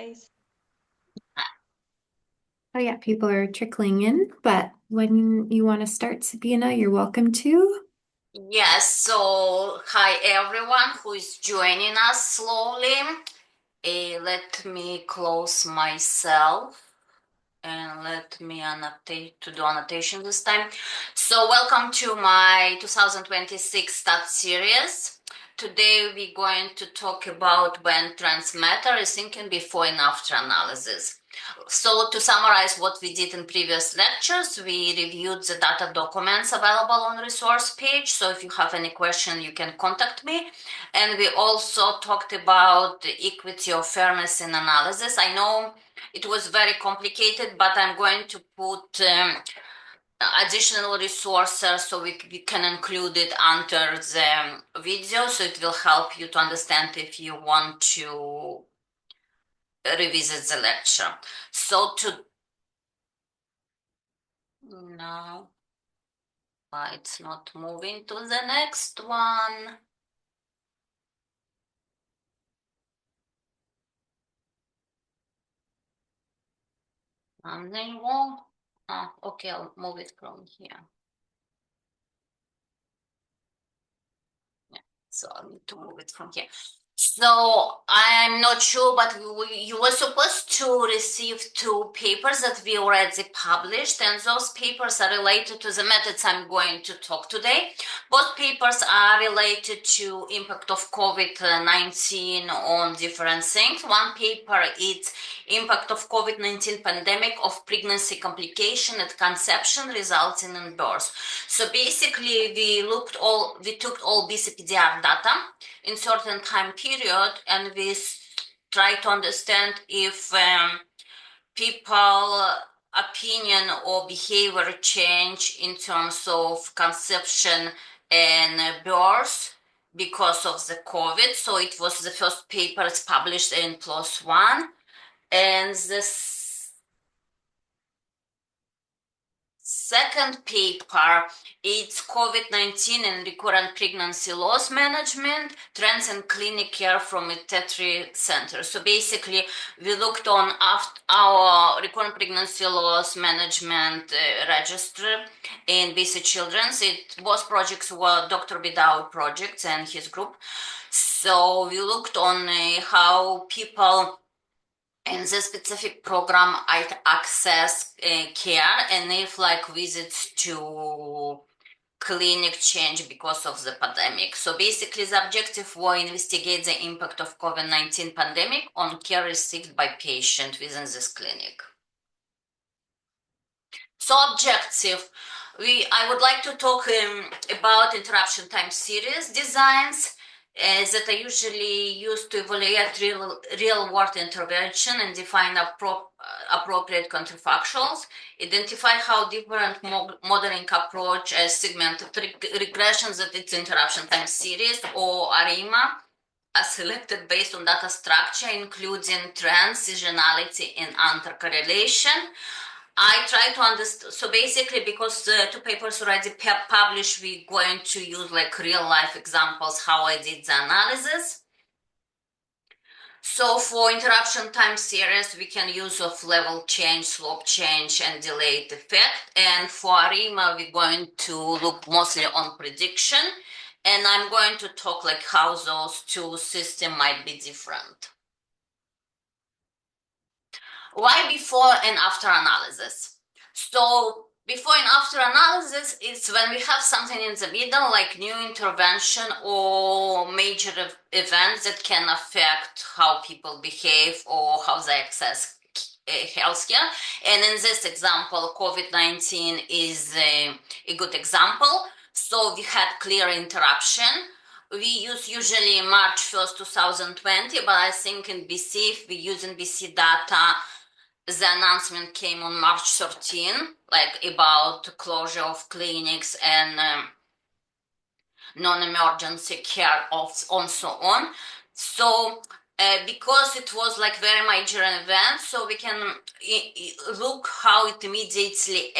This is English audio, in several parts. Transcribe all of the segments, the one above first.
guys. Oh yeah, people are trickling in, but when you want to start, Sabina, you're welcome to. Yes, so hi everyone who is joining us slowly. Let me close myself and let me annotate to do annotation this time. So welcome to my 2026 stat series. Today we're going to talk about when trends matter, is thinking before and after analysis. So to summarize what we did in previous lectures, we reviewed the data documents available on resource page. So if you have any question, you can contact me. And we also talked about the equity or fairness in analysis. I know it was very complicated, but I'm going to put additional resources so we can include it under the video, so it will help you to understand if you want to revisit the lecture. So to now, why it's not moving to the next one. Something wrong. Ah, okay, I'll move it from here. So I need to move it from here. So I'm not sure, but you were supposed to receive two papers that we already published, and those papers are related to the methods I'm going to talk today. Both papers are related to impact of COVID-19 on different things. One paper is impact of COVID-19 pandemic of pregnancy complication at conception resulting in birth. So basically, we took all BCPDR data in certain time period, and we try to understand if people opinion or behavior change in terms of conception and birth because of the COVID. So it was the first paper it's published in PLOS ONE, and this second paper, it's COVID-19 and recurrent pregnancy loss management, trends in clinic care from a Tetri center. So basically, we looked on our recurrent pregnancy loss management register in BC Children's. Both projects were Dr. Bidau projects and his group. So we looked on how people in this specific program I access care, and if like visits to clinic change because of the pandemic. So basically the objective was investigate the impact of COVID-19 pandemic on care received by patient within this clinic. So objective, I would like to talk about interruption time series designs that are usually used to evaluate real world intervention and define appropriate counterfactuals, identify how different modeling approach segmented regressions that it's interruption time series or ARIMA are selected based on data structure, including trends, seasonality, and intercorrelation. I try to understand. So basically, because the two papers already published, we're going to use like real life examples how I did the analysis. So for interruption time series, we can use of level change, slope change, and delayed effect. And for ARIMA, we're going to look mostly on prediction. And I'm going to talk like how those two systems might be different. Why before and after analysis? So before and after analysis is when we have something in the middle, like new intervention or major events that can affect how people behave or how they access healthcare. And in this example, COVID-19 is a good example. So we had clear interruption. We use usually March 1st, 2020, but I think in BC, if we use in BC data, the announcement came on March 13, like about closure of clinics and non-emergency care of and so on. So because it was like very major event, so we can look how it immediately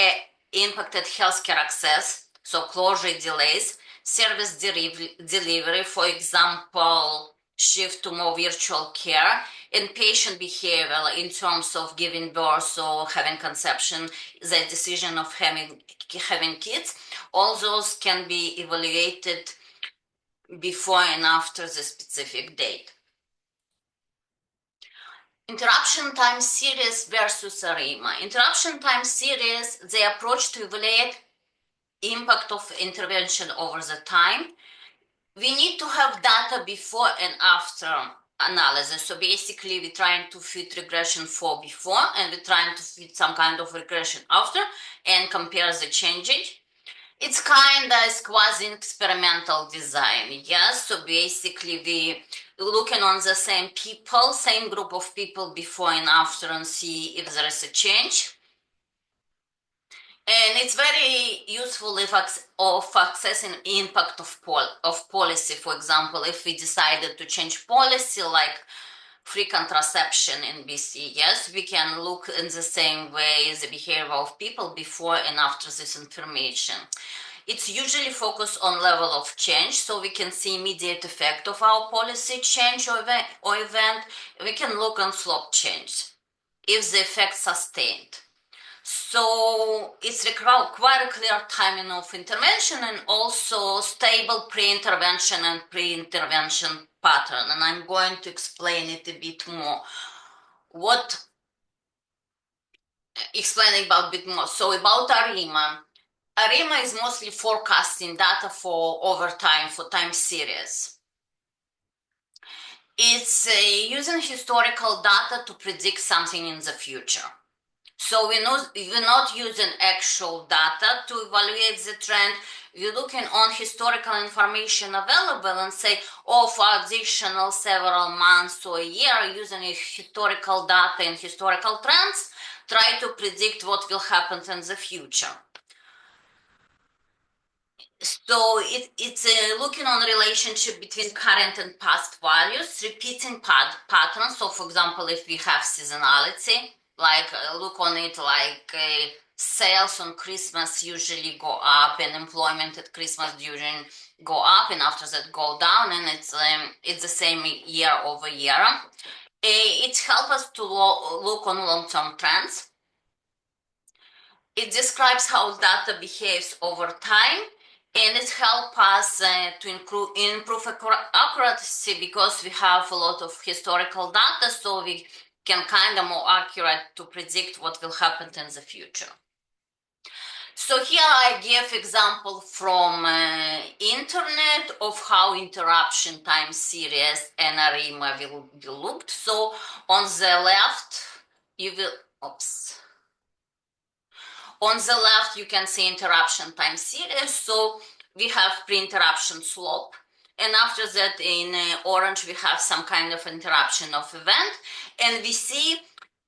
impacted healthcare access, so closure delays, service delivery, for example, shift to more virtual care, and patient behavior like in terms of giving birth or having conception, the decision of having kids, all those can be evaluated before and after the specific date. Interruption time series versus ARIMA. Interruption time series, the approach to evaluate impact of intervention over the time. We need to have data before and after analysis. So basically, we're trying to fit regression for before, and we're trying to fit some kind of regression after, and compare the changes. It's kind of quasi-experimental design, yes? So basically, we looking on the same people, same group of people before and after, and see if there is a change. And it's very useful if of accessing impact of policy. For example, if we decided to change policy like free contraception in BC, yes, we can look in the same way the behavior of people before and after this information. It's usually focused on level of change, so we can see immediate effect of our policy change or event. We can look on slope change if the effect sustained. So it's require quite a clear timing of intervention and also stable pre-intervention and pre-intervention pattern. And I'm going to explain it a bit more. Explaining about a bit more. So about ARIMA. ARIMA is mostly forecasting data for over time, for time series. It's using historical data to predict something in the future. So we're not using actual data to evaluate the trend. We're looking on historical information available and say, oh, for additional several months or a year, using historical data and historical trends, try to predict what will happen in the future. So it's looking on relationship between current and past values, repeating patterns. So for example, if we have seasonality, like look on it like sales on Christmas usually go up and employment at Christmas during go up and after that go down, and it's the same year over year. It helps us to look on long-term trends. It describes how data behaves over time, and it helps us to improve accuracy because we have a lot of historical data, so we can kind of more accurate to predict what will happen in the future. So here I give example from internet of how interruption time series and ARIMA will be looked. So on the left, you will, oops. On the left, you can see interruption time series. So we have pre-interruption slope. And after that, in orange, we have some kind of interruption of event. And we see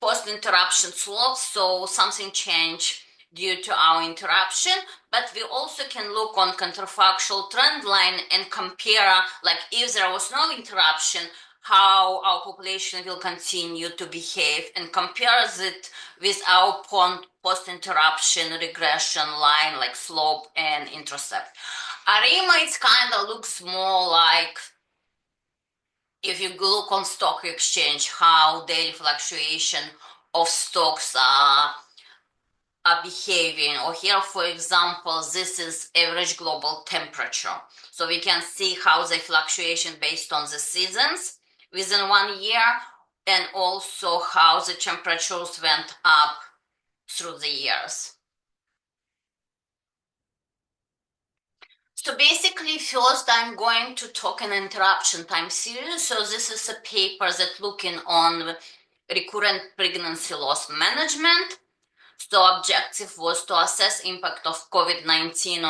post-interruption slope. So something changed due to our interruption. But we also can look on counterfactual trend line and compare, like if there was no interruption, how our population will continue to behave, and compares it with our post-interruption regression line like slope and intercept. ARIMA, it kind of looks more like if you look on stock exchange, how daily fluctuation of stocks are behaving. Or here, for example, this is average global temperature. So we can see how the fluctuation based on the seasons within 1 year, and also how the temperatures went up through the years. So basically, first I'm going to talk an interruption time series. So this is a paper that looking on recurrent pregnancy loss management. So objective was to assess impact of COVID-19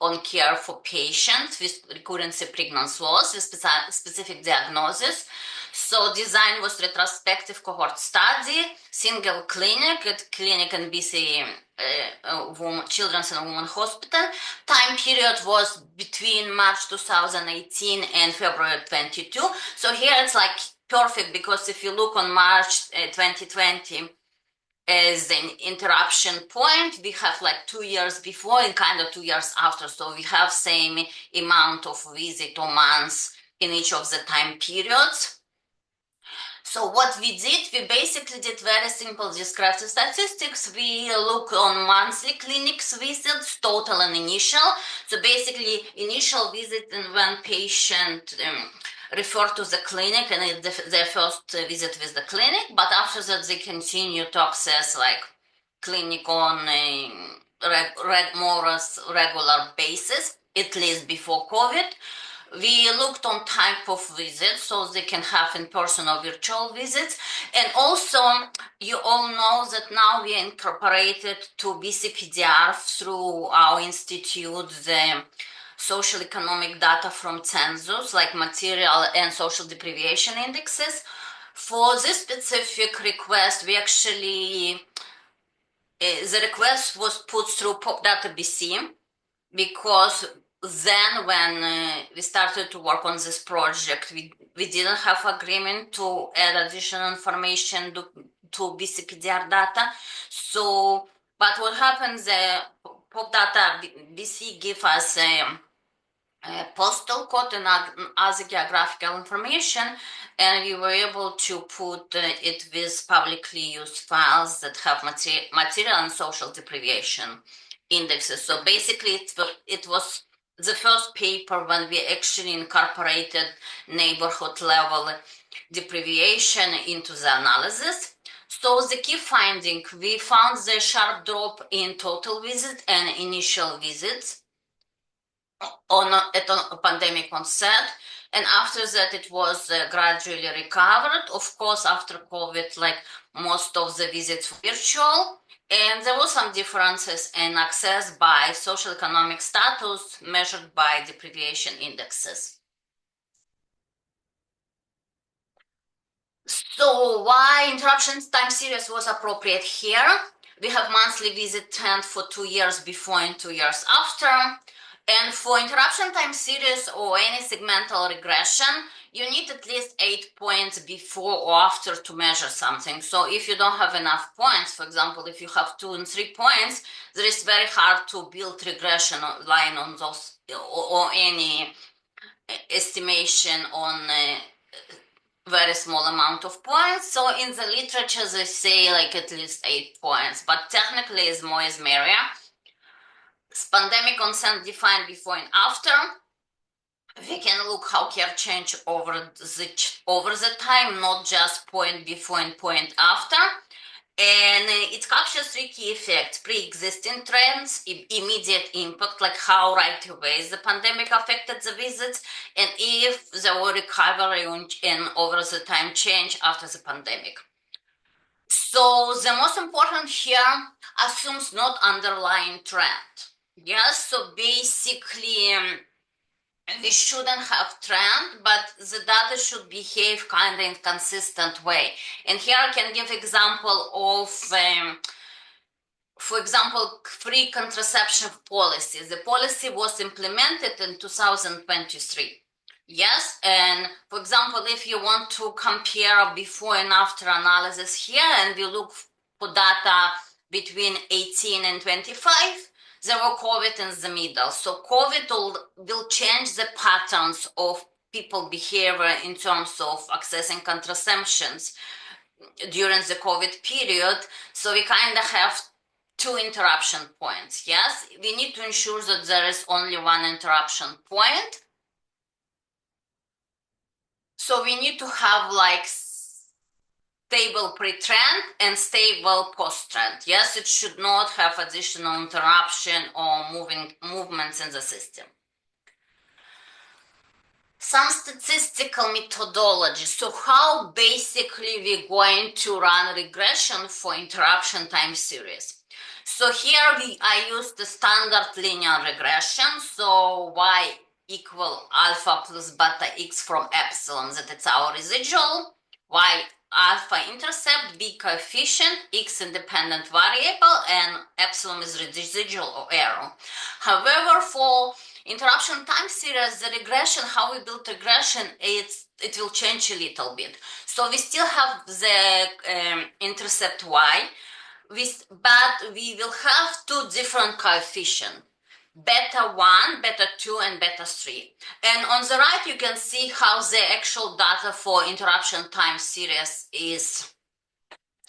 on care for patients with recurrent pregnancy loss with specific diagnosis. So design was retrospective cohort study, single clinic at clinic and BC Children's and Women Hospital. Time period was between March 2018 and February 22. So here it's like perfect, because if you look on March 2020, as an interruption point, we have like 2 years before and kind of 2 years after. So we have same amount of visit or months in each of the time periods. So what we did, we basically did very simple descriptive statistics. We look on monthly clinics visits, total and initial. So basically initial visit and when patient refer to the clinic and it's their first visit with the clinic, but after that they continue to access like clinic on a more regular basis, at least before COVID. We looked on type of visits so they can have in-person or virtual visits. And also, you all know that now we incorporated to BCPDR through our institute the social economic data from census, like material and social deprivation indexes. For this specific request, we actually, the request was put through PopData BC because then when we started to work on this project, we didn't have agreement to add additional information to BCPDR data. So, but what happens, Pop Data BC give us postal code and other geographical information, and we were able to put it with publicly used files that have material and social deprivation indexes. So basically, it was the first paper when we actually incorporated neighborhood level deprivation into the analysis. So the key finding, we found the sharp drop in total visit and initial visits on at a pandemic onset, and after that it was gradually recovered. Of course, after COVID, like most of the visits were virtual, and there were some differences in access by social economic status measured by deprivation indexes. So why interruption time series was appropriate here? We have monthly visit trend for 2 years before and 2 years after. And for interruption time series or any segmental regression, you need at least 8 points before or after to measure something. So if you don't have enough points, for example, if you have 2 and 3 points, then it's very hard to build regression line on those or any estimation on very small amount of points. So in the literature, they say like at least 8 points, but technically is more is merrier. Pandemic consent defined before and after. We can look how care change over the time, not just point before and point after. And it captures three key effects: pre-existing trends, immediate impact, like how right away the pandemic affected the visits, and if there were recovery and over the time change after the pandemic. So the most important here assumes not underlying trend. Yes, so basically we shouldn't have trend, but the data should behave kind of in consistent way. And here I can give example of for example, free contraception policy. The policy was implemented in 2023. Yes, and for example, if you want to compare before and after analysis here, and we look for data between 18 and 25, there were COVID in the middle. So COVID will change the patterns of people behavior in terms of accessing contraceptions during the COVID period. So we kind of have two interruption points. Yes, we need to ensure that there is only one interruption point. So we need to have like stable pre-trend and stable post-trend. Yes, it should not have additional interruption or movements in the system. Some statistical methodology. So how basically we're going to run regression for interruption time series. So here I use the standard linear regression. So y equal alpha plus beta x from epsilon, that it's our residual, y alpha intercept, b coefficient, x independent variable, and epsilon is residual or error. However, for interruption time series, the regression, how we build regression, it will change a little bit. So we still have the intercept y, but we will have two different coefficients. beta 1, beta 2, and beta 3. And on the right, you can see how the actual data for interruption time series is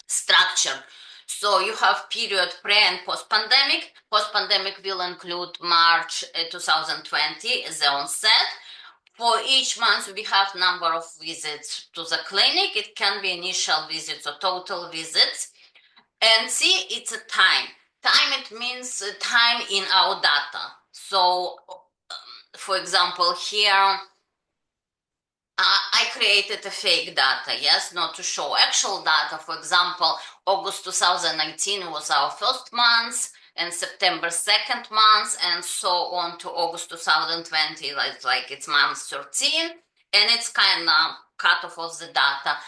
structured. So you have period pre and post pandemic. Post pandemic will include March 2020 as the onset. For each month, we have number of visits to the clinic. It can be initial visits or total visits. And see, it's a time. Time, it means time in our data. So, for example, here, I created a fake data, yes, not to show actual data. For example, August 2019 was our first month, and September second month, and so on to August 2020, like it's month 13, and it's kind of cut off of the data.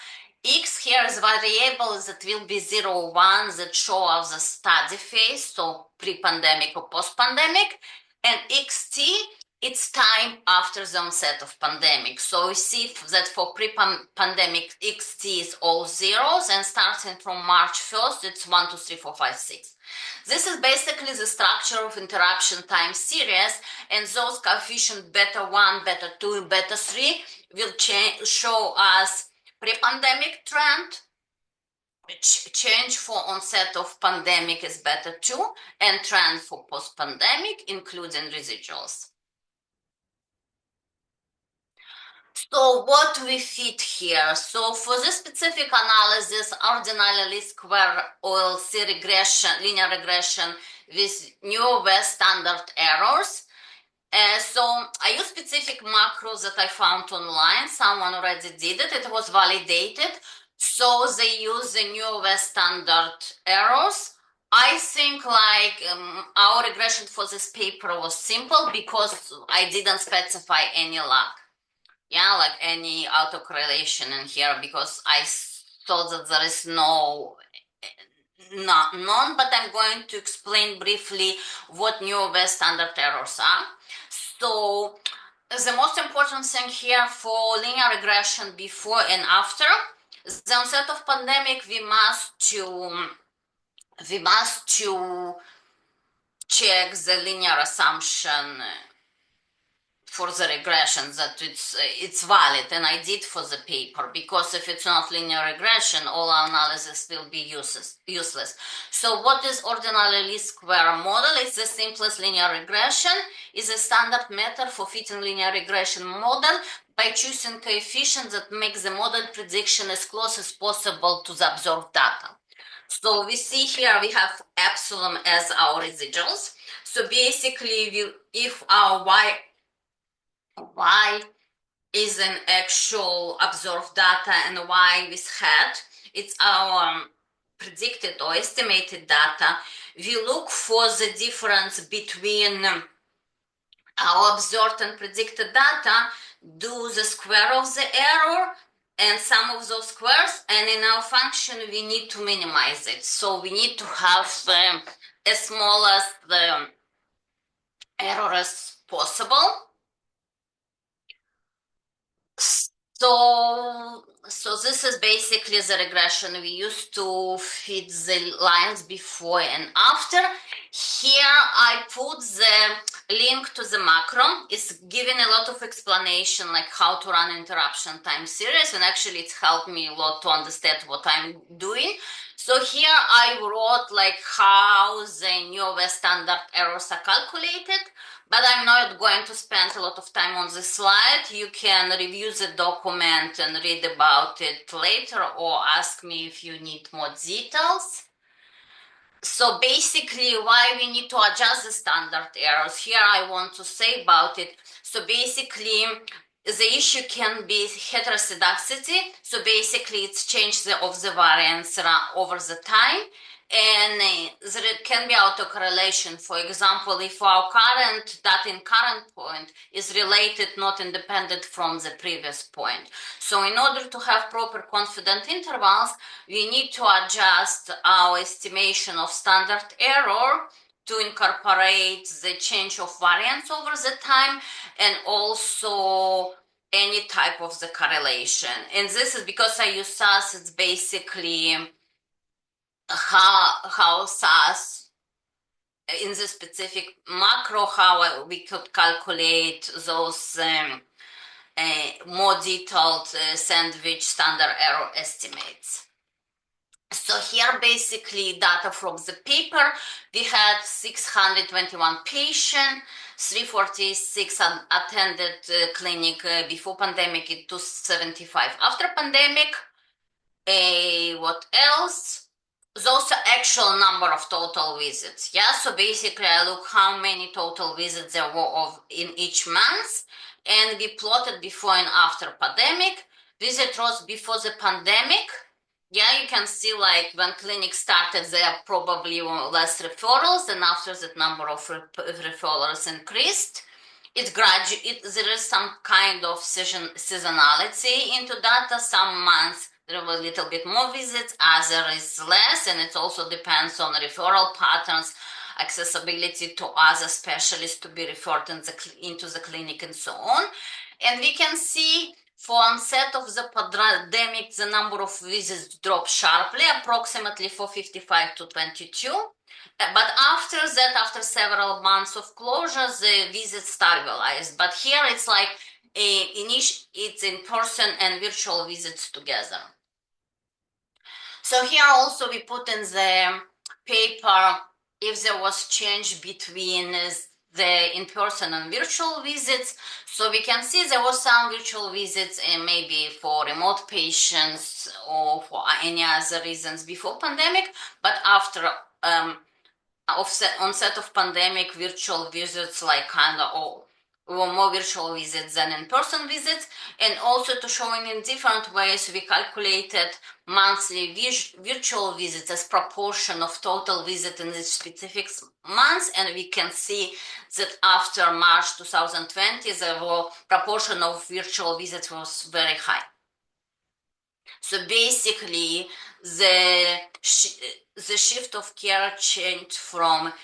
X here is variable that will be 0, 1 that show us the study phase, so pre-pandemic or post-pandemic, and xt it's time after the onset of pandemic. So we see that for pre-pandemic, XT is all zeros, and starting from March 1st, it's 1, 2, 3, 4, 5, 6. This is basically the structure of interruption time series, and those coefficients beta 1, beta 2, beta 3 will show us pre-pandemic trend, change for onset of pandemic is beta 2, and trend for post-pandemic, including residuals. So what we fit here? So for this specific analysis, ordinary least square we'll see regression, linear regression with new West standard errors. So I use specific macros that I found online. Someone already did it. It was validated. So they use the new West standard errors. I think our regression for this paper was simple because I didn't specify any lag. Yeah, like any autocorrelation in here because I thought that there is none, but I'm going to explain briefly what new best standard errors are. So the most important thing here for linear regression before and after the onset of pandemic, we must to check the linear assumption for the regression that it's valid, and I did for the paper, because if it's not linear regression, all our analysis will be useless. So what is ordinary least square model? It's the simplest linear regression, is a standard method for fitting linear regression model by choosing coefficients that make the model prediction as close as possible to the observed data. So we see here we have epsilon as our residuals. So basically, if our y is an actual observed data and y with hat, it's our predicted or estimated data, we look for the difference between our observed and predicted data, do the square of the error and sum of those squares, and in our function we need to minimize it. So we need to have as small as the error as possible. So this is basically the regression we used to fit the lines before and after. Here I put the link to the macro. It's giving a lot of explanation like how to run interruption time series, and actually it's helped me a lot to understand what I'm doing. So here I wrote like how the new West standard errors are calculated. But I'm not going to spend a lot of time on this slide. You can review the document and read about it later, or ask me if you need more details. So basically, why we need to adjust the standard errors. Here I want to say about it. So basically, the issue can be heteroscedasticity. So basically, it's change of the variance over the time. And there can be autocorrelation. For example, if our current data in current point is related, not independent from the previous point. So in order to have proper confident intervals, we need to adjust our estimation of standard error to incorporate the change of variance over the time, and also any type of the correlation. And this is because I use SAS, it's basically how SAS in the specific macro how we could calculate those more detailed sandwich standard error estimates. So here basically data from the paper, we had 621 patients, 346 attended clinic before pandemic, it 275 after pandemic. What else? Those are actual number of total visits. Yeah, so basically I look how many total visits there were of in each month, and we plotted before and after pandemic. Visit was before the pandemic. Yeah, you can see like when clinics started, there probably were less referrals, and after that number of referrals increased. There is some kind of seasonality into data. Some months there were a little bit more visits, other is less, and it also depends on referral patterns, accessibility to other specialists to be referred into the clinic, and so on. And we can see for onset of the pandemic, the number of visits dropped sharply, approximately 455 to 22. But after that, after several months of closure, the visits stabilized. But here it's like it's in person and virtual visits together. So here also we put in the paper if there was change between the in-person and virtual visits. So we can see there was some virtual visits and maybe for remote patients or for any other reasons before pandemic, but after onset of pandemic, virtual visits like kind of or more virtual visits than in-person visits, and also to showing in different ways we calculated monthly virtual visits as proportion of total visit in this specific months, and we can see that after March 2020 the proportion of virtual visits was very high. So basically the shift of care changed from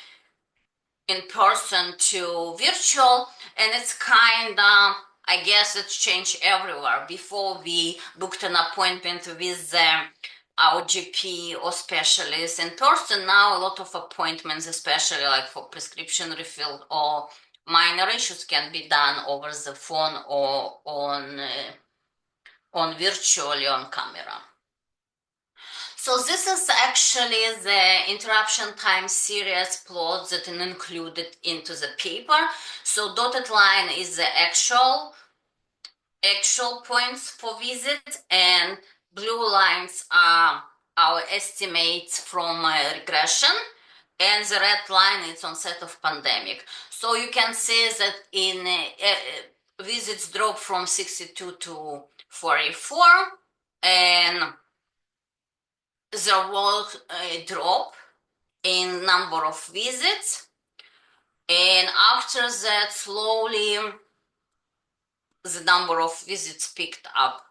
in person to virtual, and it's kind of, I guess it's changed everywhere. Before we booked an appointment with our GP or specialist in person, now a lot of appointments, especially like for prescription refill or minor issues, can be done over the phone or on virtually on camera. So this is actually the interruption time series plot that is included into the paper. So dotted line is the actual points for visit, and blue lines are our estimates from regression, and the red line is onset of pandemic. So you can see that in visits drop from 62 to 44, and there was a drop in number of visits, and after that slowly the number of visits picked up.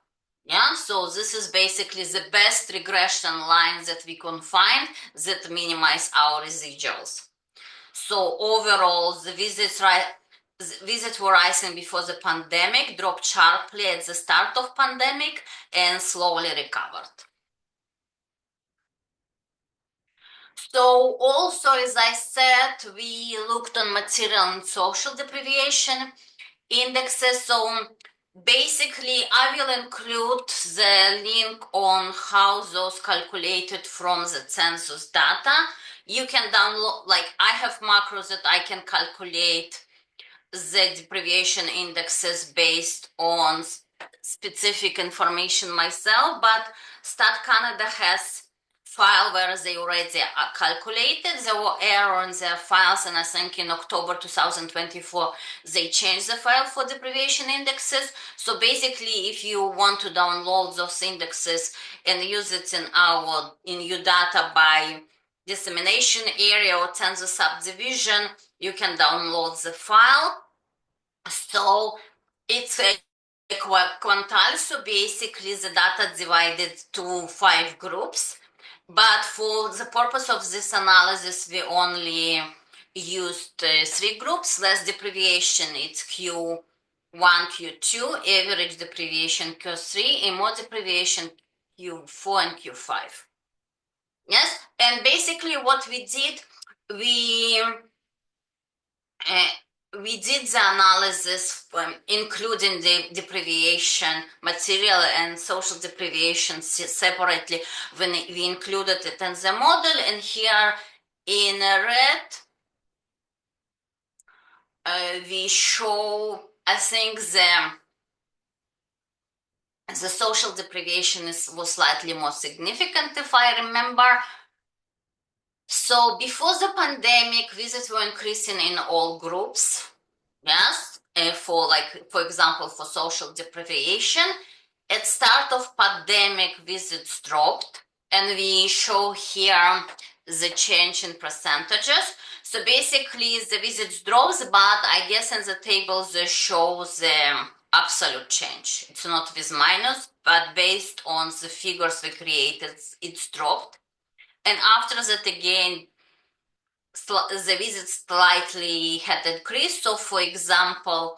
Yeah, so this is basically the best regression line that we can find that minimize our residuals. So overall the visits were rising before the pandemic, dropped sharply at the start of pandemic, and slowly recovered. So also, as I said, we looked on material and social deprivation indexes. So basically, I will include the link on how those calculated from the census data. You can download, like I have macros that I can calculate the deprivation indexes based on specific information myself, but Stat Canada has file where they already are calculated. There were error in their files, and I think in October 2024 they changed the file for deprivation indexes. So basically, if you want to download those indexes and use it in your data by dissemination area or census subdivision, you can download the file. So it's a quantile, so basically the data divided to 5 groups. But for the purpose of this analysis, we only used 3 groups. Less deprivation, it's Q1, Q2, average deprivation Q3, and more deprivation Q4 and Q5. Yes, and basically what we did, we uh, we did the analysis, including the deprivation material and social deprivation separately when we included it in the model. And here in red, we show, I think, the social deprivation was slightly more significant, if I remember. So before the pandemic, visits were increasing in all groups. Yes, for example, for social deprivation. At start of pandemic, visits dropped, and we show here the change in percentages. So basically, the visits drops, but I guess in the tables they show the absolute change. It's not with minus, but based on the figures we created, it's dropped. And after that, again, the visits slightly had increased. So, for example,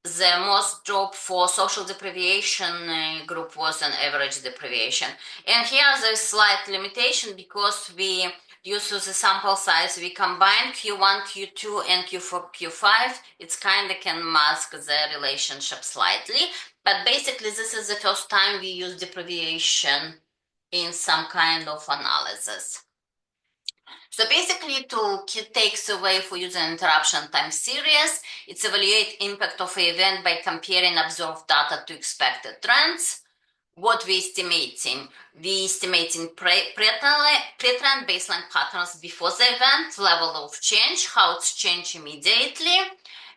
the most drop for social deprivation group was an average deprivation. And here there's slight limitation because we, due to the sample size, we combine Q1, Q2, and Q4, Q5. It's kind of can mask the relationship slightly. But basically, this is the first time we use deprivation in some kind of analysis. So basically, to key takes away for using interruption time series, it's evaluate impact of an event by comparing observed data to expected trends. What we estimating? We estimating pre-trend baseline patterns before the event, level of change, how it's changed immediately,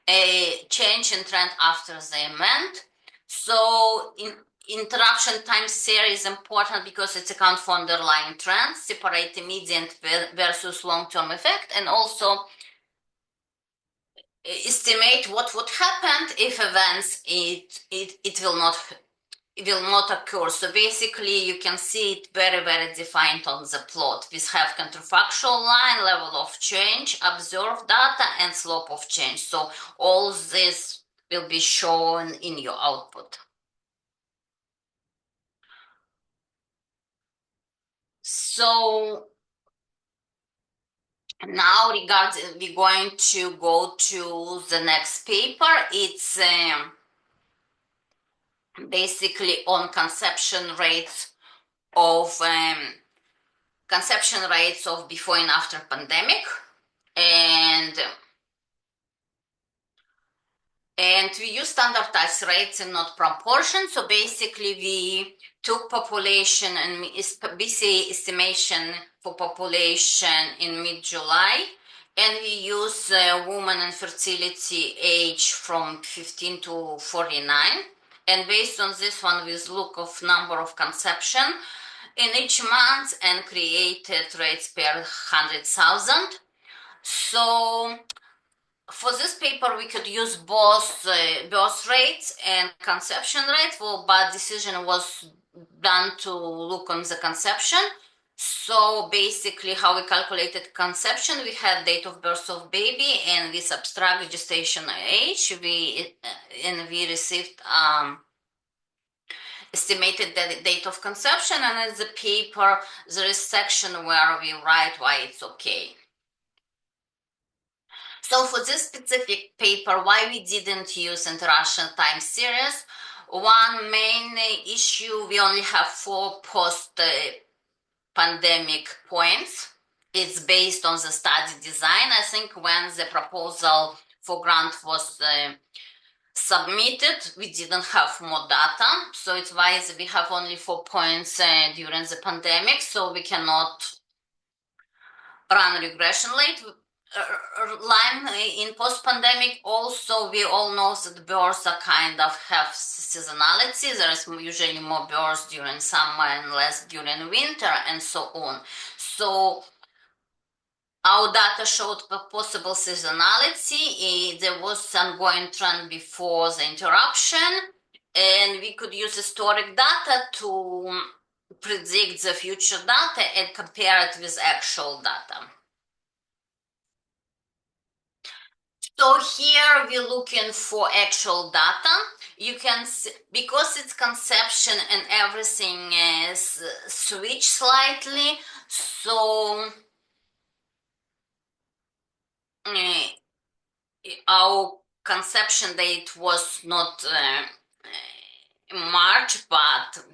a change in trend after the event. So interruption time series is important because it accounts for underlying trends, separate immediate versus long-term effect, and also estimate what would happen if events it will not occur. So basically, you can see it very, very defined on the plot. We have counterfactual line, level of change, observed data, and slope of change. So all this will be shown in your output. So now we're going to go to the next paper. It's basically on conception rates of before and after pandemic, and we use standardized rates and not proportion. So basically, we took population and BCA estimation for population in mid-July, and we use woman and fertility age from 15 to 49. And based on this one, we look of number of conception in each month and created rates per 100,000. So for this paper, we could use both birth rates and conception rates, well, but decision was done to look on the conception. So basically, how we calculated conception, we had date of birth of baby, and we subtract gestation age. We received estimated the date of conception, and in the paper there is section where we write why it's okay. So for this specific paper, why we didn't use interruption time series? One main issue, we only have 4 post-pandemic points. It's based on the study design. I think when the proposal for grant was submitted, we didn't have more data. So it's why we have only 4 points during the pandemic, so we cannot run regression line in post-pandemic. Also, we all know that births are kind of have seasonality. There is usually more births during summer and less during winter, and so on. So our data showed possible seasonality. There was ongoing trend before the interruption, and we could use historic data to predict the future data and compare it with actual data. So here we're looking for actual data. You can see, because it's conception and everything is switched slightly. So our conception date was not March, but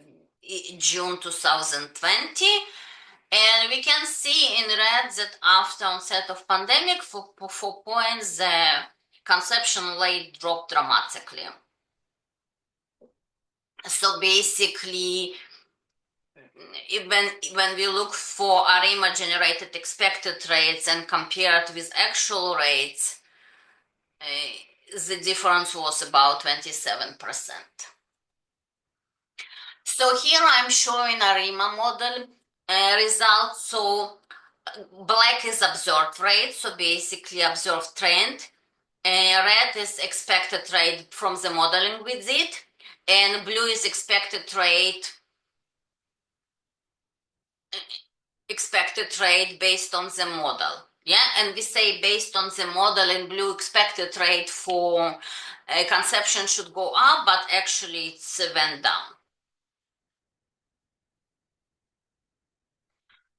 June 2020. And we can see in red that after onset of pandemic, for 4 points, the conception rate dropped dramatically. So basically, when we look for ARIMA generated expected rates and compared with actual rates, the difference was about 27%. So here I'm showing ARIMA model results. So black is observed rate, so basically observed trend. Red is expected rate from the modeling we did, and blue is expected rate based on the model. Yeah, and we say based on the model in blue, expected rate for conception should go up, but actually it's went down.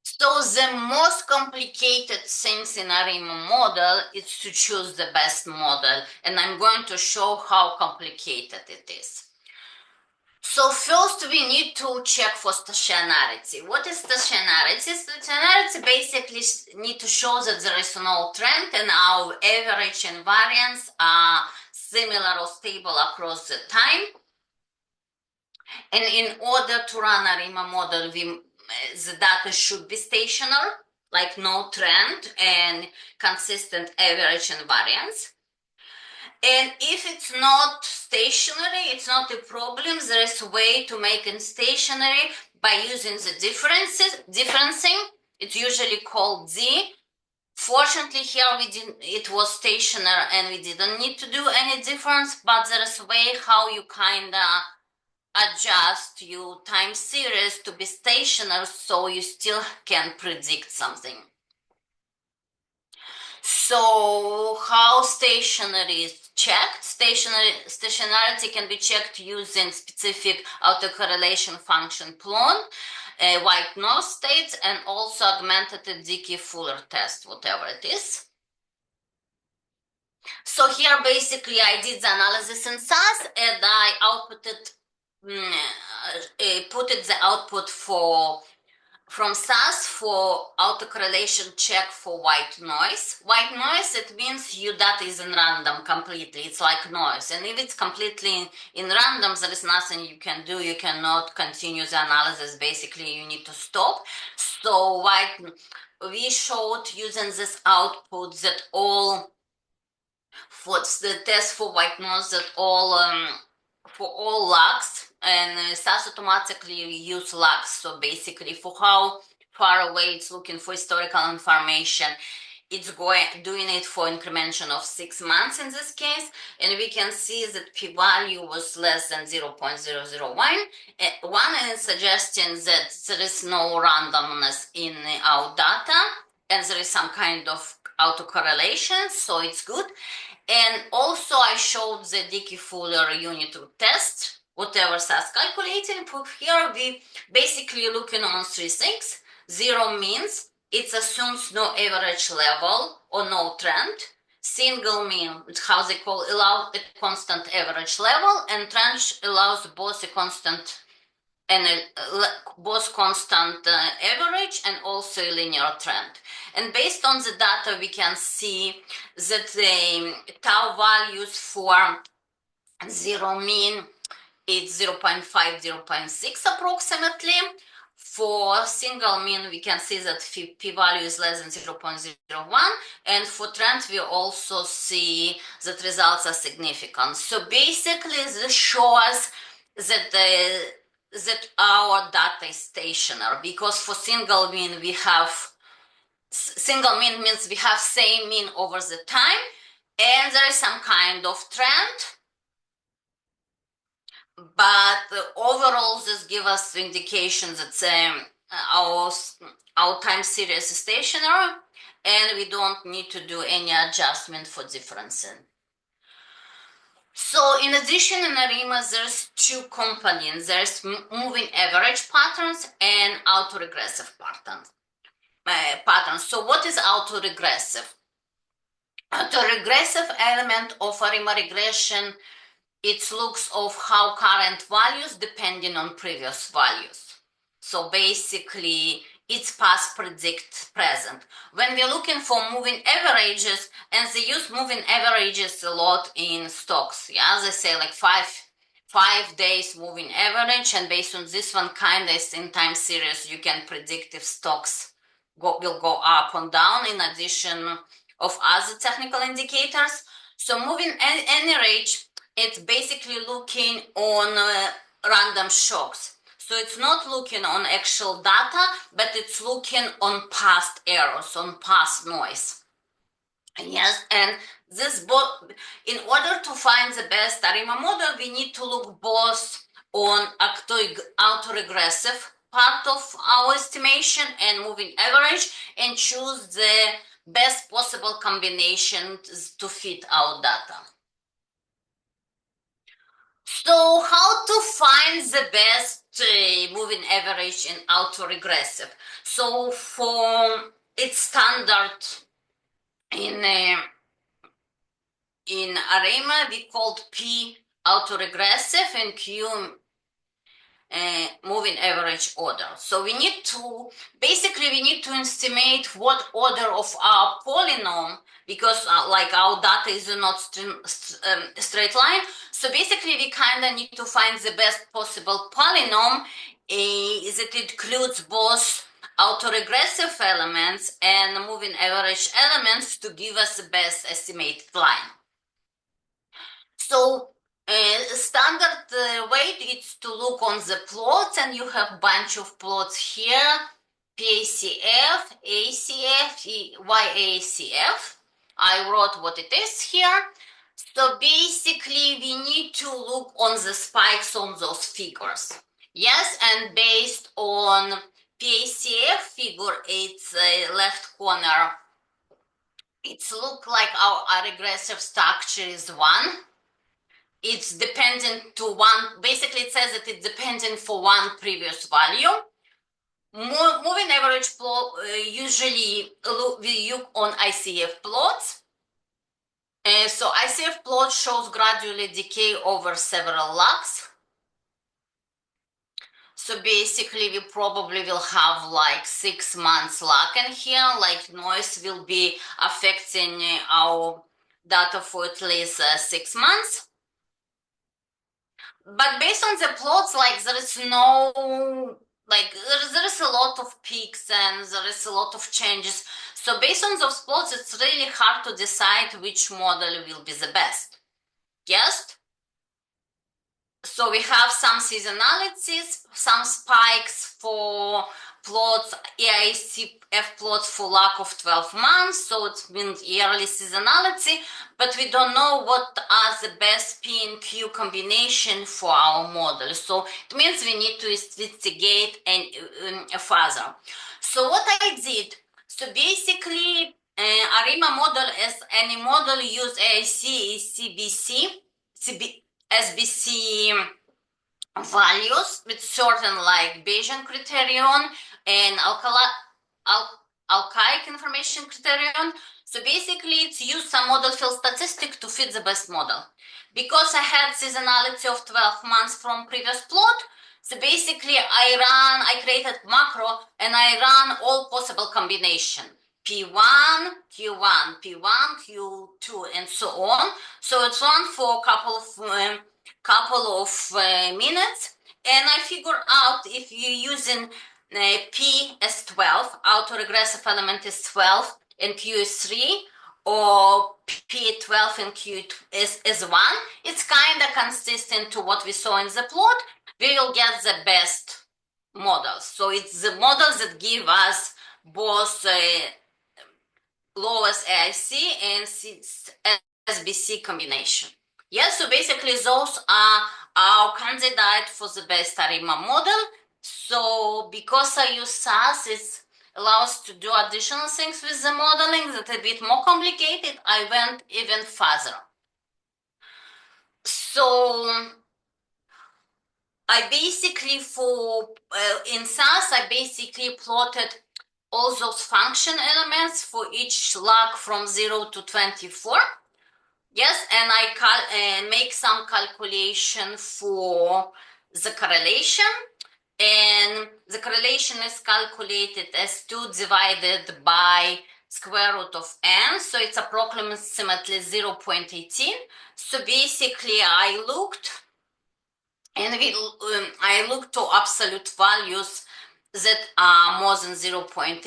So the most complicated things in ARIMA model is to choose the best model, and I'm going to show how complicated it is. So first we need to check for stationarity. What is stationarity? Stationarity basically need to show that there is no trend and our average and variance are similar or stable across the time. And in order to run a RIMA model, the data should be stationary, like no trend and consistent average and variance. And if it's not stationary, it's not a problem. There is a way to make it stationary by using the differencing. It's usually called Z. Fortunately, here it was stationary and we didn't need to do any difference, but there is a way how you kind of adjust your time series to be stationary so you still can predict something. So how stationary is checked? Stationarity can be checked using specific autocorrelation function plon, white noise states, and also augmented Dickey-Fuller test, whatever it is. So here basically I did the analysis in SAS and I put the output from SAS for autocorrelation check for white noise. White noise, it means your data is in random completely. It's like noise. And if it's completely in random, there is nothing you can do. You cannot continue the analysis. Basically, you need to stop. So we showed using this output that all for the test for white noise that all for all lags, and SAS automatically use lags. So basically, for how far away it's looking for historical information, it's doing it for incrementation of 6 months in this case, and we can see that p-value was less than 0.001, and suggesting that there is no randomness in our data, and there is some kind of autocorrelation, so it's good. And also I showed the Dickey-Fuller unit test, whatever SAS calculating. Here we basically looking on 3 things. 0 means it assumes no average level or no trend. Single mean, it's how they call, allow a constant average level, and trend allows both a constant and both constant average and also a linear trend. And based on the data, we can see that the tau values for 0 mean is 0.5, 0.6 approximately. For single mean, we can see that p-value is less than 0.01. And for trend, we also see that results are significant. So basically, this shows that our data is stationary, because for single mean single mean means we have same mean over the time, and there is some kind of trend, but overall this gives us indication that our time series is stationary and we don't need to do any adjustment for differencing. So in addition, in ARIMA, there's 2 components. There's moving average patterns and autoregressive patterns. So what is autoregressive? The regressive element of ARIMA regression, it looks of how current values depending on previous values. So basically, it's past predict present. When we're looking for moving averages, and they use moving averages a lot in stocks, yeah, they say like five days moving average, and based on this one kind of in time series, you can predict if stocks will go up or down. In addition of other technical indicators. So moving any range, it's basically looking on random shocks. So it's not looking on actual data, but it's looking on past errors, on past noise. Yes, and this both, in order to find the best ARIMA model, we need to look both on autoregressive part of our estimation and moving average and choose the best possible combination to fit our data. So how to find the best moving average in autoregressive? So for its standard in ARIMA, we called P autoregressive and Q moving average order. So we need to, basically we need to estimate what order of our polynomial, because like our data is not straight line. So basically we kind of need to find the best possible polynomial that includes both autoregressive elements and moving average elements to give us the best estimated line. So standard way is to look on the plots, and you have bunch of plots here: PACF, ACF, YACF. I wrote what it is here. So basically, we need to look on the spikes on those figures. Yes, and based on PACF figure, it's left corner. It's look like our regressive structure is 1. It's dependent to one, basically it says that it's dependent for one previous value. Moving average plot, usually we look on ICF plots. So ICF plot shows gradually decay over several lags. So basically we probably will have like 6 months lag in here, like noise will be affecting our data for at least 6 months. But based on the plots, like there is no, like there is a lot of peaks and there is a lot of changes. So based on those plots, it's really hard to decide which model will be the best. Yes? So we have some seasonalities, some spikes for plots, EICF plots for lag of 12 months, so it means yearly seasonality, but we don't know what are the best P and Q combination for our model. So it means we need to investigate and further. So what I did, so basically ARIMA model as any model use AIC, CBC, SBC values with certain like Bayesian criterion and alkalic information criterion. So basically it's used some model field statistic to fit the best model. Because I had seasonality of 12 months from previous plot, so basically I created macro and I ran all possible combination. P1, Q1, P1, Q2, and so on. So it's run for a couple of minutes, and I figure out if you're using P as 12, autoregressive element is 12, and Q is 3, or P 12 and Q is 1, it's kind of consistent to what we saw in the plot. We will get the best models. So it's the models that give us both lowest AIC and SBC combination. Yes, so basically those are our candidate for the best ARIMA model. So because I use SAS, it allows to do additional things with the modeling that are a bit more complicated. I went even further. So I basically in SAS, I basically plotted all those function elements for each log from 0 to 24. Yes, and I make some calculation for the correlation. And the correlation is calculated as 2 divided by square root of n, so it's approximately 0.18. So basically I looked and I looked to absolute values that are more than 0.18,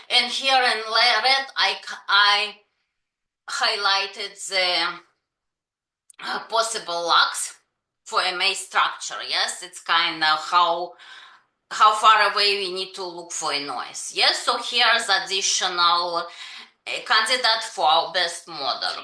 and here in red I highlighted the possible locks for a maze structure. Yes, it's kind of how far away we need to look for a noise. Yes, so here's additional candidate for our best model.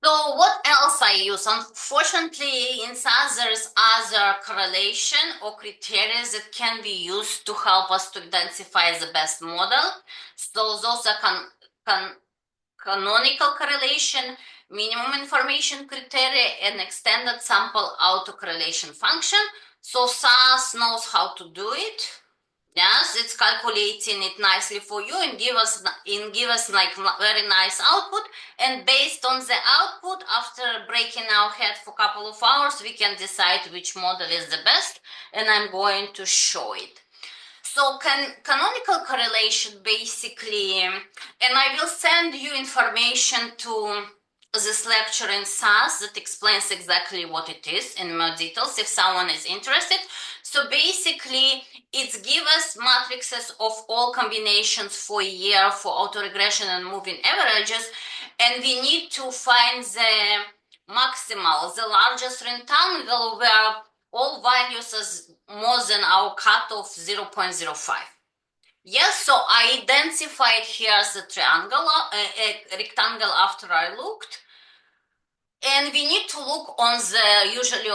So what else I use? Unfortunately, in SAS there's other correlation or criteria that can be used to help us to identify the best model. So those are canonical correlation, minimum information criteria, and extended sample autocorrelation function. So SAS knows how to do it. Yes, it's calculating it nicely for you and give us like very nice output. And based on the output, after breaking our head for a couple of hours, we can decide which model is the best. And I'm going to show it. So canonical correlation basically, and I will send you information to this lecture in SAS that explains exactly what it is in more details if someone is interested. So basically, it gives us matrices of all combinations for a year for autoregression and moving averages, and we need to find the maximal, the largest rectangle where all values is more than our cutoff 0.05. Yes, so I identified here the triangle, a rectangle after I looked. And we need to look on the usually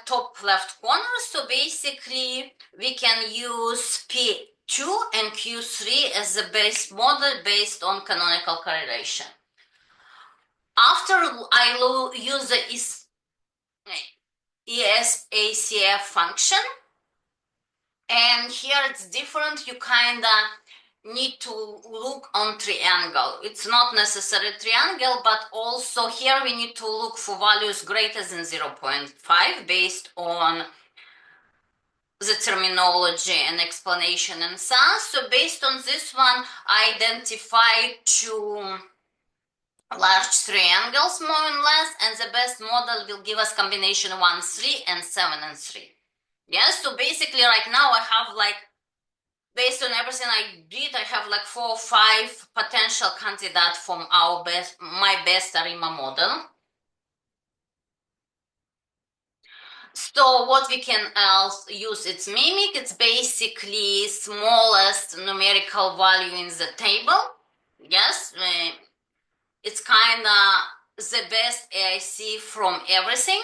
top left corner. So basically we can use P2 and Q3 as the base model based on canonical correlation. After I use the ESACF function, and here it's different. You kind of need to look on triangle. It's not necessarily triangle, but also here we need to look for values greater than 0.5 based on the terminology and explanation and so on. So based on this one, I identified two large triangles more or less, and the best model will give us combination 1, 3 and 7 and 3. Yes, so basically right now I have like, based on everything I did, I have like 4 or 5 potential candidates from my best ARIMA model. So what we can else use its mimic, it's basically smallest numerical value in the table. Yes, it's kind of the best AIC from everything.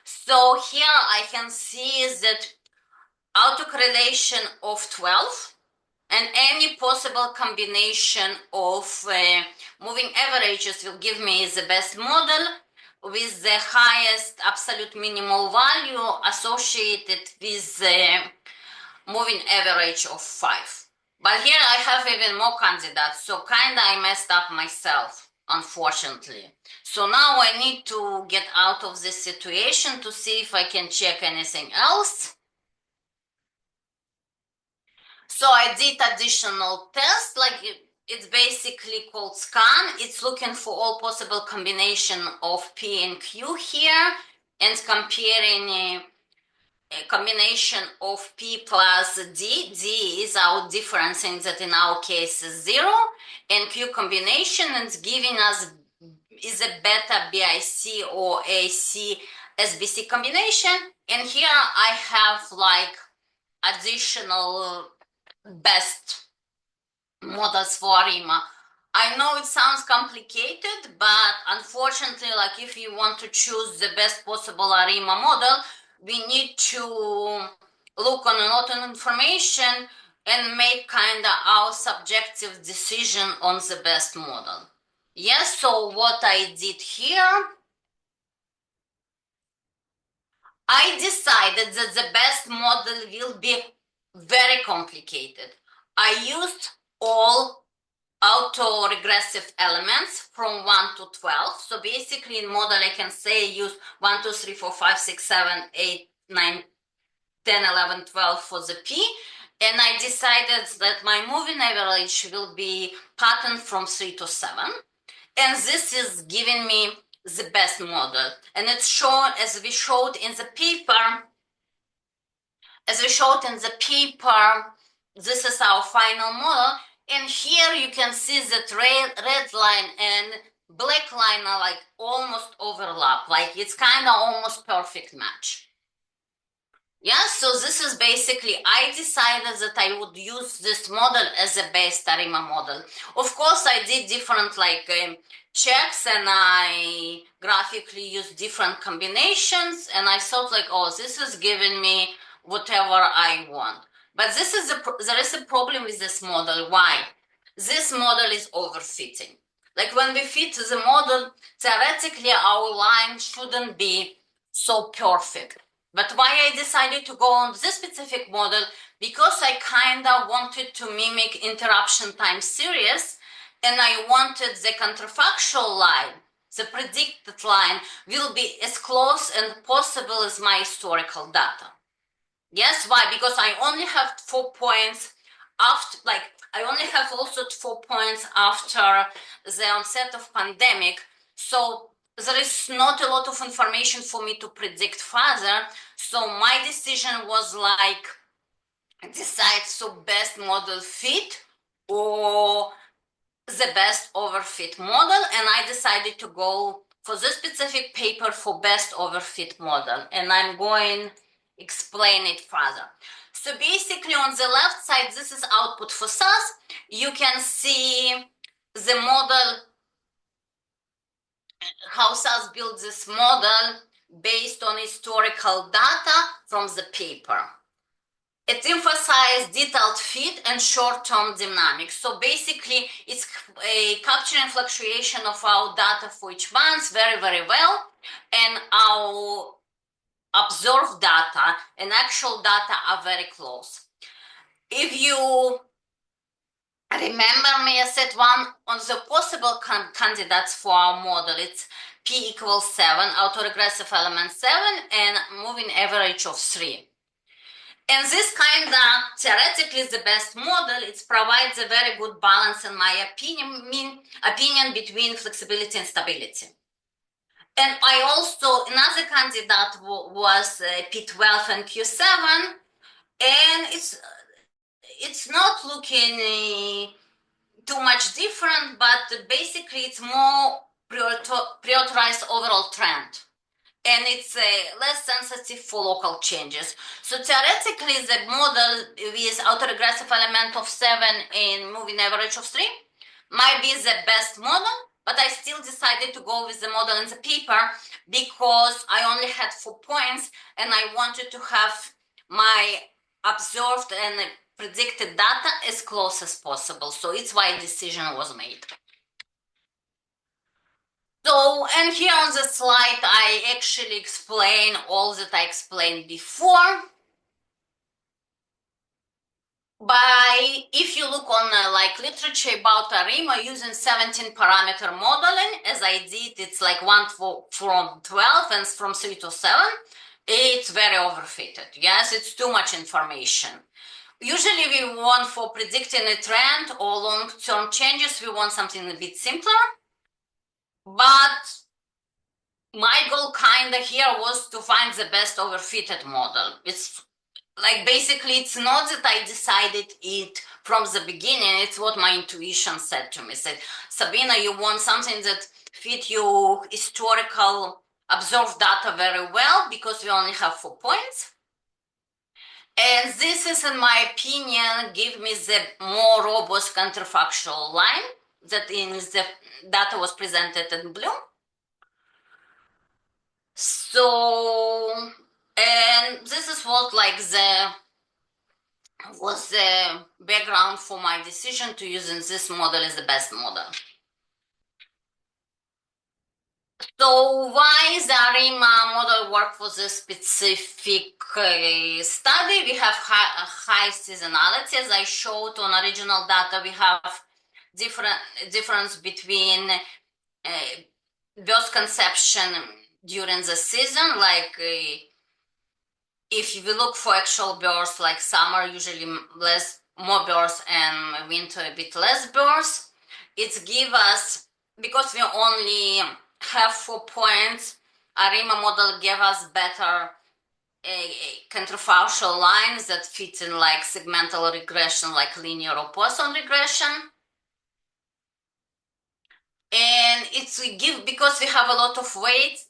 So here I can see that autocorrelation of 12 and any possible combination of moving averages will give me the best model with the highest absolute minimal value associated with the moving average of 5. But here I have even more candidates, so kinda I messed up myself, unfortunately. So now I need to get out of this situation to see if I can check anything else. So I did additional tests, like it's basically called scan. It's looking for all possible combination of P and Q here and comparing a combination of P plus D. D is our difference in that in our case is 0, and Q combination is giving us is a beta BIC or AC SBC combination. And here I have like additional best models for ARIMA. I know it sounds complicated, but unfortunately, like if you want to choose the best possible ARIMA model, we need to look on a lot of information and make kind of our subjective decision on the best model. Yes, so what I did here, I decided that the best model will be very complicated. I used all autoregressive elements from 1 to 12. So basically in model I can say use 1, 2, 3, 4, 5, 6, 7, 8, 9, 10, 11, 12 for the P. And I decided that my moving average will be pattern from 3 to 7. And this is giving me the best model. And it's shown, as we showed in the paper, this is our final model. And here you can see that red line and black line are like almost overlap, like it's kind of almost perfect match. Yeah, so this is basically, I decided that I would use this model as a base Tarima model. Of course, I did different checks and I graphically used different combinations and I thought like, oh, this is giving me whatever I want. But there is a problem with this model. Why? This model is overfitting. Like when we fit the model, theoretically our line shouldn't be so perfect. But why I decided to go on this specific model, because I kind of wanted to mimic interruption time series, and I wanted the counterfactual line, the predicted line, will be as close and possible as my historical data. Yes, why? Because I only have 4 points after, like, I only have also 4 points after the onset of pandemic. So there is not a lot of information for me to predict further. So my decision was like, decide so best model fit or the best overfit model, and I decided to go for this specific paper for best overfit model, and I'm going explain it further. So basically on the left side, this is output for SAS. You can see the model, how SAS built this model based on historical data from the paper. It emphasized detailed fit and short-term dynamics. So basically, it's capturing fluctuation of our data for each month very, very well. And our observed data and actual data are very close. If you remember me, I said one of the possible candidates for our model, it's P equals 7, autoregressive element 7, and moving average of 3. And this kind of theoretically is the best model. It provides a very good balance, in my opinion, between flexibility and stability. And I also, another candidate was P12 and Q7, and it's not looking too much different, but basically it's more prioritized overall trend, and it's less sensitive for local changes. So theoretically, the model with autoregressive element of 7 and moving average of 3 might be the best model, but I still decided to go with the model in the paper because I only had 4 points and I wanted to have my observed and predicted data as close as possible. So it's why decision was made. So, and here on the slide, I actually explain all that I explained before. If you look on like literature about ARIMA using 17 parameter modeling, as I did, it's like from 12 and from 3 to 7. It's very overfitted. Yes, it's too much information. Usually we want for predicting a trend or long-term changes, we want something a bit simpler. But my goal kind of here was to find the best overfitted model. It's like basically it's not that I decided it from the beginning, it's what my intuition said to me. Said, Sabina, you want something that fit your historical observed data very well because we only have 4 points. And this is, in my opinion, give me the more robust counterfactual line that in the data was presented in blue. So, and this is what like was the background for my decision to using this model as the best model. So why the ARIMA model work for this specific study? We have high seasonality. As I showed on original data, we have different difference between birth conception during the season. Like if you look for actual births, like summer usually less more births and winter a bit less births. It give us, because we only have 4 points, ARIMA model gave us better counterfactual lines that fit in like segmental regression, like linear or Poisson regression. And it's we give, because we have a lot of weights,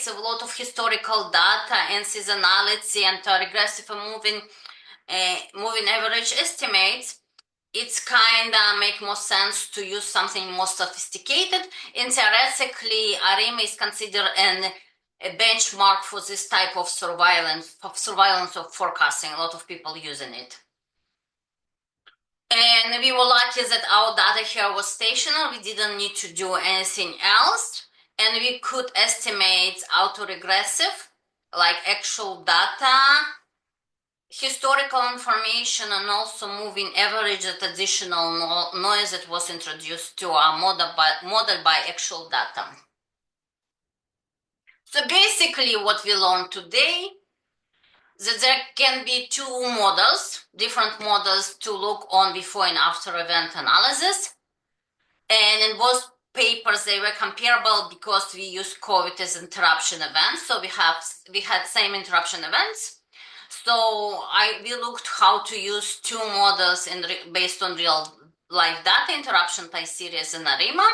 a lot of historical data and seasonality and regressive and moving average estimates. It's kind of make more sense to use something more sophisticated. And theoretically, ARIMA is considered a benchmark for this type of surveillance of forecasting. A lot of people using it. And we were lucky that our data here was stationary. We didn't need to do anything else. And we could estimate autoregressive, like actual data, historical information, and also moving average at additional noise that was introduced to our model by actual data. So basically what we learned today, that there can be two models, different models to look on before and after event analysis. And in both papers, they were comparable because we used COVID as interruption events. So we had same interruption events. So we looked how to use two models based on real life data, interruption time series and ARIMA.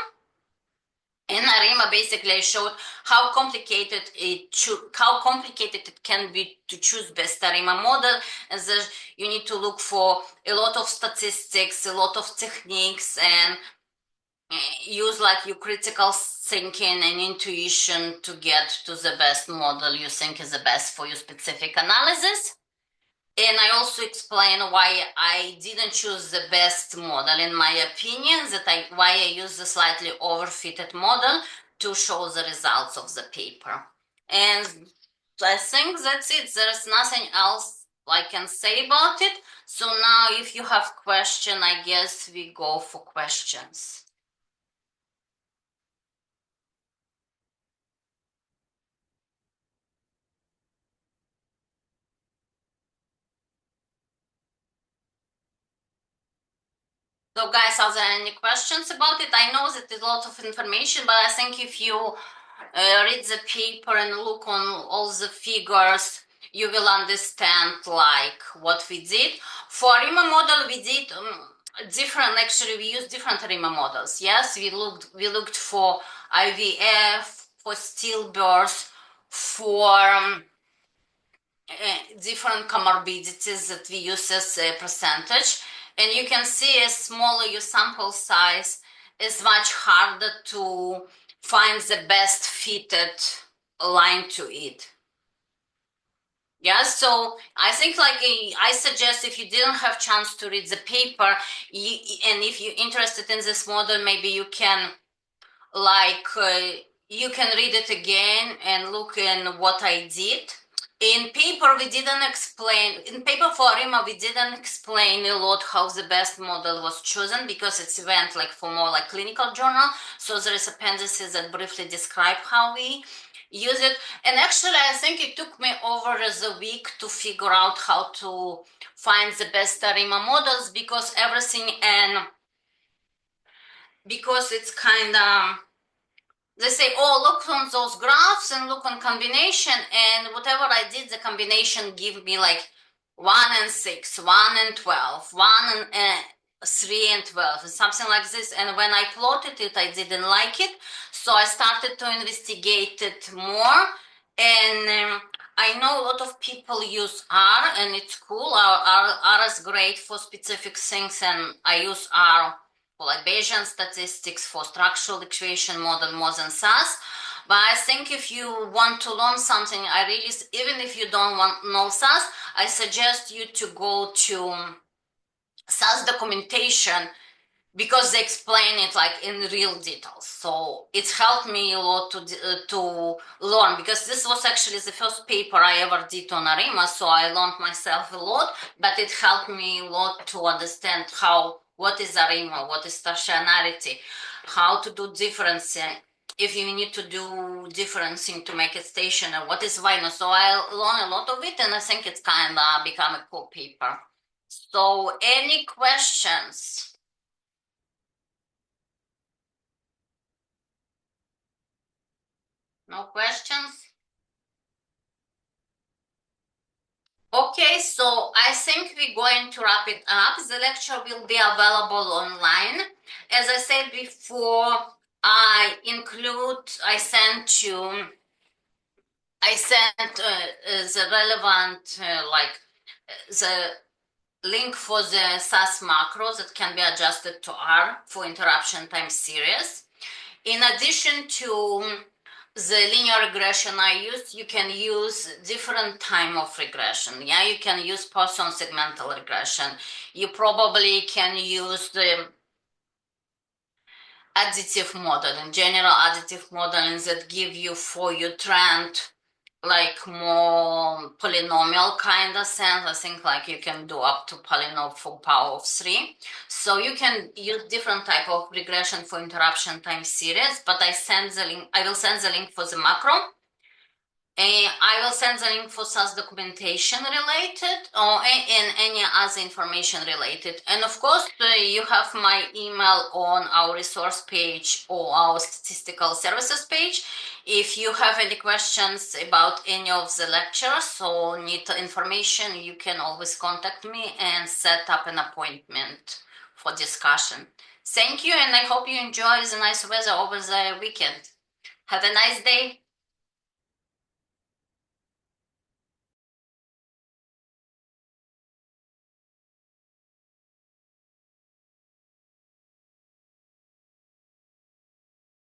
In ARIMA, basically, I showed how complicated it can be to choose best ARIMA model, and that you need to look for a lot of statistics, a lot of techniques, and use like your critical thinking and intuition to get to the best model you think is the best for your specific analysis. And I also explain why I didn't choose the best model, in my opinion, why I use the slightly overfitted model to show the results of the paper. And I think that's it. There's nothing else I can say about it. So now if you have question, I guess we go for questions. So guys, are there any questions about it? I know that it's a lot of information, but I think if you read the paper and look on all the figures, you will understand like what we did. For RIMA model, we did different, actually we used different RIMA models. Yes, we looked for IVF, for stillbirth, for different comorbidities that we use as a percentage. And you can see as smaller your sample size is much harder to find the best fitted line to it. Yeah, so I think like I suggest if you didn't have chance to read the paper, and if you're interested in this model, maybe you can like you can read it again and look in what I did. In paper, we didn't explain, in paper for RIMA, we didn't explain a lot how the best model was chosen because it's went like for more like clinical journal. So there is appendices that briefly describe how we use it. And actually, I think it took me over the week to figure out how to find the best RIMA models because everything, and because it's kind of, they say, oh, look on those graphs and look on combination, and whatever I did, the combination give me like 1 and 6, 1 and 12, 1 and 3 and 12, and something like this. And when I plotted it, I didn't like it, so I started to investigate it more. And I know a lot of people use R, and it's cool. R is great for specific things, and I use R for like Bayesian statistics, for structural equation model more than SAS. But I think if you want to learn something, even if you don't want know SAS, I suggest you to go to SAS documentation because they explain it like in real details. So it's helped me a lot to learn, because this was actually the first paper I ever did on ARIMA, so I learned myself a lot, but it helped me a lot to understand what is ARIMA, what is stationarity, how to do differencing, if you need to do differencing to make it stationary, what is vinyl. So I learned a lot of it, and I think it's kind of become a cool paper. So any questions? No questions? Okay, so I think we're going to wrap it up. The lecture will be available online. As I said before, I sent you, I sent the relevant, the link for the SAS macros that can be adjusted to R for interruption time series. In addition to the linear regression I used, you can use different time of regression. Yeah, you can use Poisson segmental regression. You probably can use the additive modeling, general additive modeling that give you for your trend like more polynomial kind of sense. I think like you can do up to polynomial for power of 3. So you can use different type of regression for interruption time series, but I will send the link for the macro. I will send the link for SAS documentation related or in any other information related. And of course, you have my email on our resource page or our statistical services page. If you have any questions about any of the lectures or need information, you can always contact me and set up an appointment for discussion. Thank you, and I hope you enjoy the nice weather over the weekend. Have a nice day.